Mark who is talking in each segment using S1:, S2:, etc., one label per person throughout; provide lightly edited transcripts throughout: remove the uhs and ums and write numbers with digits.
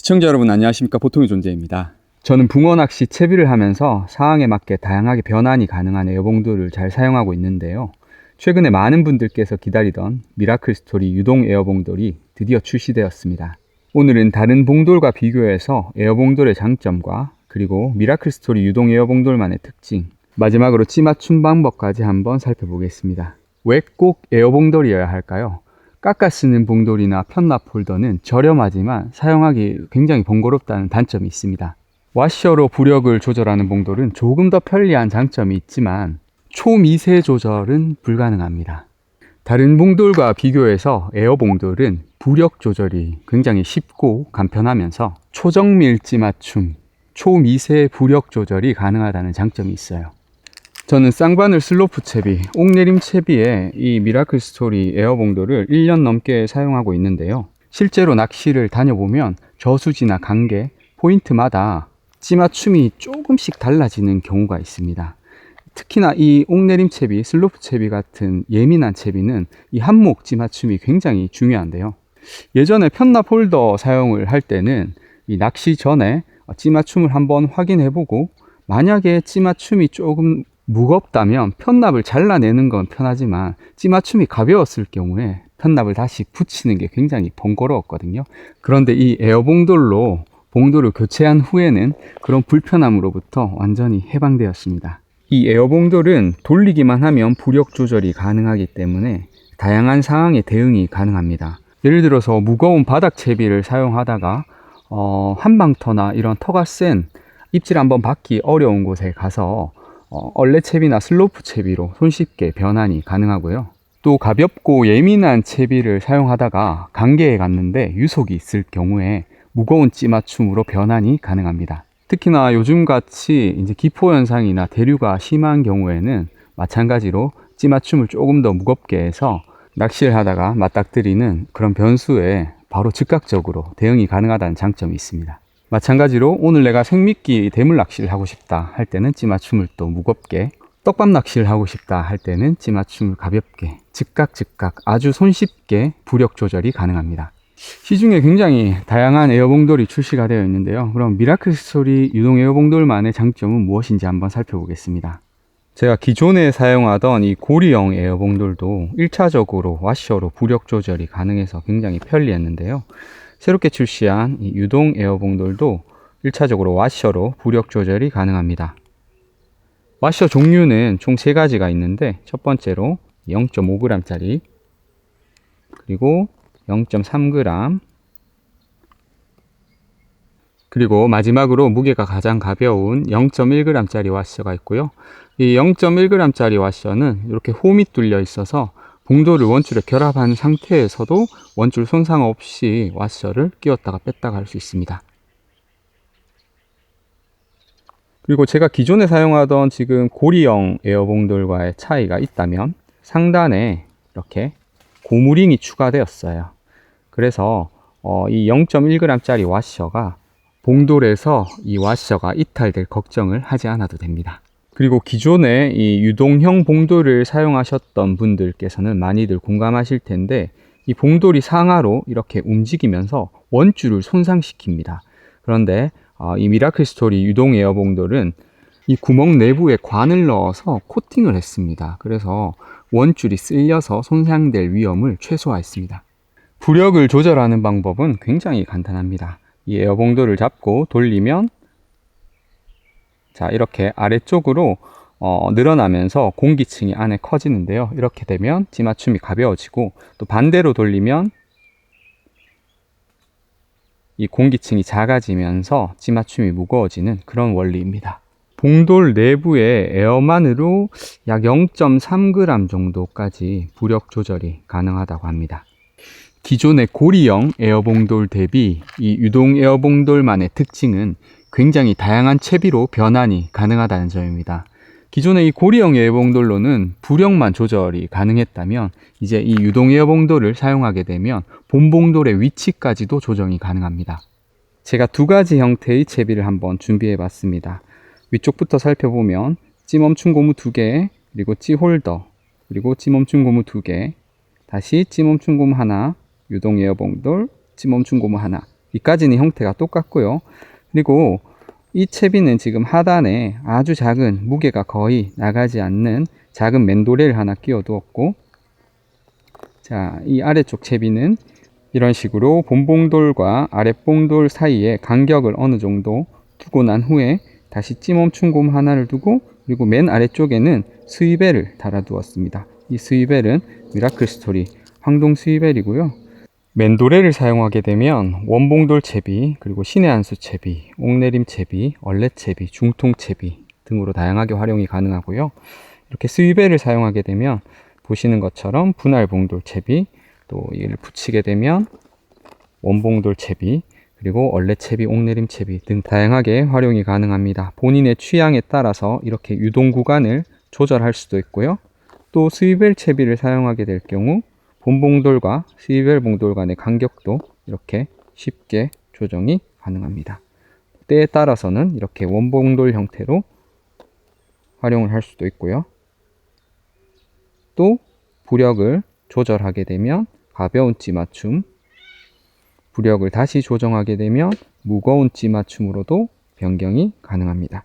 S1: 시청자 여러분 안녕하십니까. 보통의 존재입니다. 저는 붕어 낚시 채비를 하면서 상황에 맞게 다양하게 변환이 가능한 에어봉돌을 잘 사용하고 있는데요. 최근에 많은 분들께서 기다리던 미라클 스토리 유동 에어봉돌이 드디어 출시되었습니다. 오늘은 다른 봉돌과 비교해서 에어봉돌의 장점과 그리고 미라클 스토리 유동 에어봉돌만의 특징, 마지막으로 찌맞춤 방법까지 한번 살펴보겠습니다. 왜 꼭 에어봉돌이어야 할까요? 깎아 쓰는 봉돌이나 편납 홀더는 저렴하지만 사용하기 굉장히 번거롭다는 단점이 있습니다. 와셔로 부력을 조절하는 봉돌은 조금 더 편리한 장점이 있지만 초미세 조절은 불가능합니다. 다른 봉돌과 비교해서 에어봉돌은 부력 조절이 굉장히 쉽고 간편하면서 초정밀 찌맞춤, 초미세 부력 조절이 가능하다는 장점이 있어요. 저는 쌍바늘 슬로프 채비, 옥내림 채비에 이 미라클 스토리 에어봉돌을 1년 넘게 사용하고 있는데요. 실제로 낚시를 다녀보면 저수지나 강계, 포인트마다 찌맞춤이 조금씩 달라지는 경우가 있습니다. 특히나 이 옥내림 채비, 슬로프 채비 같은 예민한 채비는 이 한목 찌맞춤이 굉장히 중요한데요. 예전에 편납 홀더 사용을 할 때는 이 낚시 전에 찌맞춤을 한번 확인해보고 만약에 찌맞춤이 조금 무겁다면 편납을 잘라내는 건 편하지만 찌맞춤이 가벼웠을 경우에 편납을 다시 붙이는 게 굉장히 번거로웠거든요. 그런데 이 에어봉돌로 봉돌을 교체한 후에는 그런 불편함으로부터 완전히 해방되었습니다. 이 에어봉돌은 돌리기만 하면 부력 조절이 가능하기 때문에 다양한 상황에 대응이 가능합니다. 예를 들어서 무거운 바닥 채비를 사용하다가 한방터나 이런 터가 센 입질 한번 받기 어려운 곳에 가서 얼레채비나 슬로프 채비로 손쉽게 변환이 가능하고요. 또 가볍고 예민한 채비를 사용하다가 강계에 갔는데 유속이 있을 경우에 무거운 찌맞춤으로 변환이 가능합니다. 특히나 요즘같이 이제 기포 현상이나 대류가 심한 경우에는 마찬가지로 찌맞춤을 조금 더 무겁게 해서 낚시를 하다가 맞닥뜨리는 그런 변수에 바로 즉각적으로 대응이 가능하다는 장점이 있습니다. 마찬가지로 오늘 내가 생미끼 대물 낚시를 하고 싶다 할 때는 찌맞춤을 또 무겁게, 떡밥 낚시를 하고 싶다 할 때는 찌맞춤을 가볍게, 즉각 아주 손쉽게 부력 조절이 가능합니다. 시중에 굉장히 다양한 에어봉돌이 출시가 되어 있는데요. 그럼 미라클 스토리 유동 에어봉돌만의 장점은 무엇인지 한번 살펴보겠습니다. 제가 기존에 사용하던 이 고리형 에어봉돌도 1차적으로 와셔로 부력 조절이 가능해서 굉장히 편리했는데요. 새롭게 출시한 이 유동 에어봉돌도 1차적으로 와셔로 부력 조절이 가능합니다. 와셔 종류는 총 3가지가 있는데 첫 번째로 0.5g 짜리, 그리고 0.3g, 그리고 마지막으로 무게가 가장 가벼운 0.1g 짜리 와셔가 있고요. 이 0.1g 짜리 와셔는 이렇게 홈이 뚫려 있어서 봉돌을 원줄에 결합한 상태에서도 원줄 손상 없이 와셔를 끼웠다가 뺐다가 할 수 있습니다. 그리고 제가 기존에 사용하던 지금 고리형 에어봉돌과의 차이가 있다면 상단에 이렇게 고무링이 추가되었어요. 그래서 이 0.1g 짜리 와셔가 봉돌에서 이 와셔가 이탈될 걱정을 하지 않아도 됩니다. 그리고 기존에 이 유동형 봉돌을 사용하셨던 분들께서는 많이들 공감하실 텐데 이 봉돌이 상하로 이렇게 움직이면서 원줄을 손상시킵니다. 그런데 이 미라클 스토리 유동 에어봉돌은 이 구멍 내부에 관을 넣어서 코팅을 했습니다. 그래서 원줄이 쓸려서 손상될 위험을 최소화했습니다. 부력을 조절하는 방법은 굉장히 간단합니다. 이 에어봉돌을 잡고 돌리면 자, 이렇게 아래쪽으로 늘어나면서 공기층이 안에 커지는데요. 이렇게 되면 찌맞춤이 가벼워지고 또 반대로 돌리면 이 공기층이 작아지면서 찌맞춤이 무거워지는 그런 원리입니다. 봉돌 내부의 에어만으로 약 0.3g 정도까지 부력 조절이 가능하다고 합니다. 기존의 고리형 에어봉돌 대비 이 유동 에어봉돌만의 특징은 굉장히 다양한 채비로 변환이 가능하다는 점입니다. 기존의 이 고리형 에어봉돌로는 부력만 조절이 가능했다면 이제 이 유동 에어봉돌을 사용하게 되면 본봉돌의 위치까지도 조정이 가능합니다. 제가 2가지 형태의 채비를 한번 준비해 봤습니다. 위쪽부터 살펴보면 찌멈춤 고무 2개, 그리고 찌 홀더, 그리고 찌멈춤 고무 2개, 다시 찌멈춤 고무 하나, 유동 에어봉돌, 찌멈춤 고무 하나, 이까지는 형태가 똑같고요. 그리고 이 채비는 지금 하단에 아주 작은, 무게가 거의 나가지 않는 작은 맨도레를 하나 끼워 두었고, 자, 이 아래쪽 채비는 이런 식으로 본봉돌과 아랫봉돌 사이에 간격을 어느 정도 두고 난 후에 다시 찌멈춘 곰 하나를 두고, 그리고 맨 아래쪽에는 스위벨을 달아 두었습니다. 이 스위벨은 미라클 스토리 황동 스위벨이고요. 맨도레를 사용하게 되면 원봉돌 채비, 그리고 신의 한수 채비, 옥내림 채비, 얼렛 채비, 중통 채비 등으로 다양하게 활용이 가능하고요. 이렇게 스위벨을 사용하게 되면 보시는 것처럼 분할 봉돌 채비, 또 이를 붙이게 되면 원봉돌 채비, 그리고 얼렛 채비, 옥내림 채비 등 다양하게 활용이 가능합니다. 본인의 취향에 따라서 이렇게 유동 구간을 조절할 수도 있고요. 또 스위벨 채비를 사용하게 될 경우 본봉돌과 스위벨 봉돌 간의 간격도 이렇게 쉽게 조정이 가능합니다. 때에 따라서는 이렇게 원봉돌 형태로 활용을 할 수도 있고요. 또 부력을 조절하게 되면 가벼운 찌맞춤, 부력을 다시 조정하게 되면 무거운 찌맞춤으로도 변경이 가능합니다.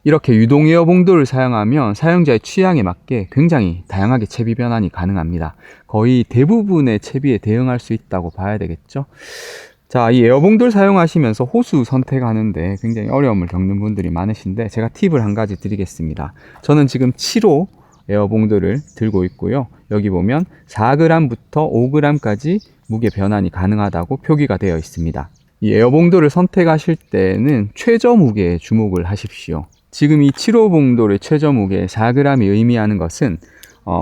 S1: 이렇게 유동 에어봉돌을 사용하면 사용자의 취향에 맞게 굉장히 다양하게 채비 변환이 가능합니다. 거의 대부분의 채비에 대응할 수 있다고 봐야 되겠죠. 자, 이 에어봉돌 사용하시면서 호수 선택하는데 굉장히 어려움을 겪는 분들이 많으신데, 제가 팁을 한 가지 드리겠습니다. 저는 지금 7호 에어봉돌을 들고 있고요. 여기 보면 4g부터 5g까지 무게 변환이 가능하다고 표기가 되어 있습니다. 이 에어봉돌을 선택하실 때는 최저 무게에 주목을 하십시오. 지금 이 7호 봉돌의 최저 무게 4g이 의미하는 것은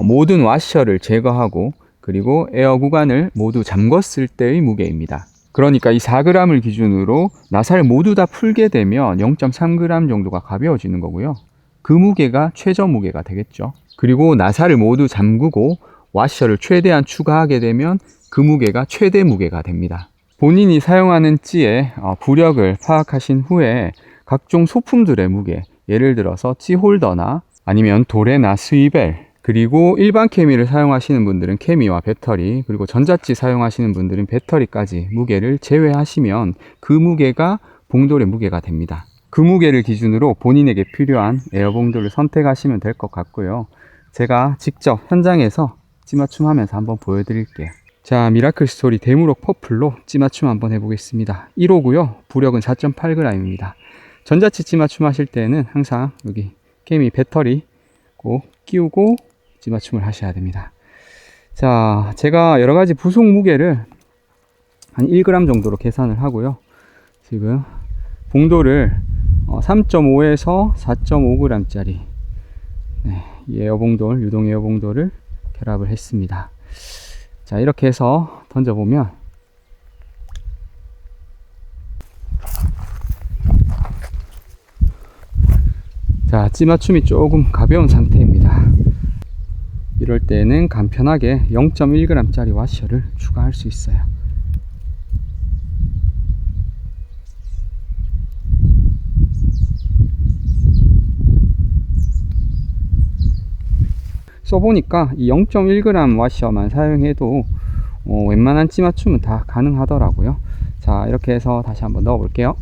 S1: 모든 와셔를 제거하고 그리고 에어 구간을 모두 잠궜을 때의 무게입니다. 그러니까 이 4g을 기준으로 나사를 모두 다 풀게 되면 0.3g 정도가 가벼워지는 거고요. 그 무게가 최저 무게가 되겠죠. 그리고 나사를 모두 잠그고 와셔를 최대한 추가하게 되면 그 무게가 최대 무게가 됩니다. 본인이 사용하는 찌의 부력을 파악하신 후에 각종 소품들의 무게, 예를 들어서 찌 홀더나 아니면 도레나 스위벨, 그리고 일반 케미를 사용하시는 분들은 케미와 배터리, 그리고 전자찌 사용하시는 분들은 배터리까지 무게를 제외하시면 그 무게가 봉돌의 무게가 됩니다. 그 무게를 기준으로 본인에게 필요한 에어봉돌을 선택하시면 될 것 같고요. 제가 직접 현장에서 찌맞춤 하면서 한번 보여드릴게요. 자, 미라클 스토리 데무록 퍼플로 찌맞춤 한번 해보겠습니다. 1호고요. 부력은 4.8g입니다. 전자치 찌맞춤 하실 때는 항상 여기 케미 배터리 꼭 끼우고 찌맞춤을 하셔야 됩니다. 자, 제가 여러가지 부속 무게를 한 1g 정도로 계산을 하고요. 지금 봉돌을 3.5에서 4.5g 짜리 이 에어봉돌, 유동 에어봉돌을 결합을 했습니다. 자, 이렇게 해서 던져보면 자, 찌맞춤이 조금 가벼운 상태입니다. 이럴 때는 간편하게 0.1g 짜리 와셔를 추가할 수 있어요. 써보니까 이 0.1g 와셔만 사용해도 웬만한 찌맞춤은 다 가능하더라고요. 자, 이렇게 해서 다시 한번 넣어 볼게요.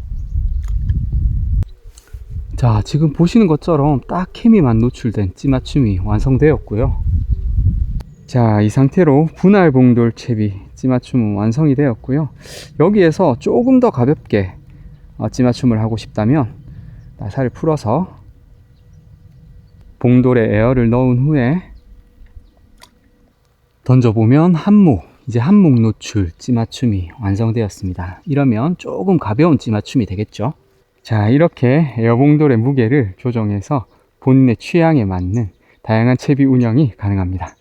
S1: 자, 지금 보시는 것처럼 딱 케미만 노출된 찌맞춤이 완성되었고요. 자, 이 상태로 분할 봉돌 채비 찌맞춤은 완성이 되었고요. 여기에서 조금 더 가볍게 찌맞춤을 하고 싶다면 나사를 풀어서 봉돌에 에어를 넣은 후에 던져보면 이제 한목 노출 찌맞춤이 완성되었습니다. 이러면 조금 가벼운 찌맞춤이 되겠죠. 자, 이렇게 에어봉돌의 무게를 조정해서 본인의 취향에 맞는 다양한 채비 운영이 가능합니다.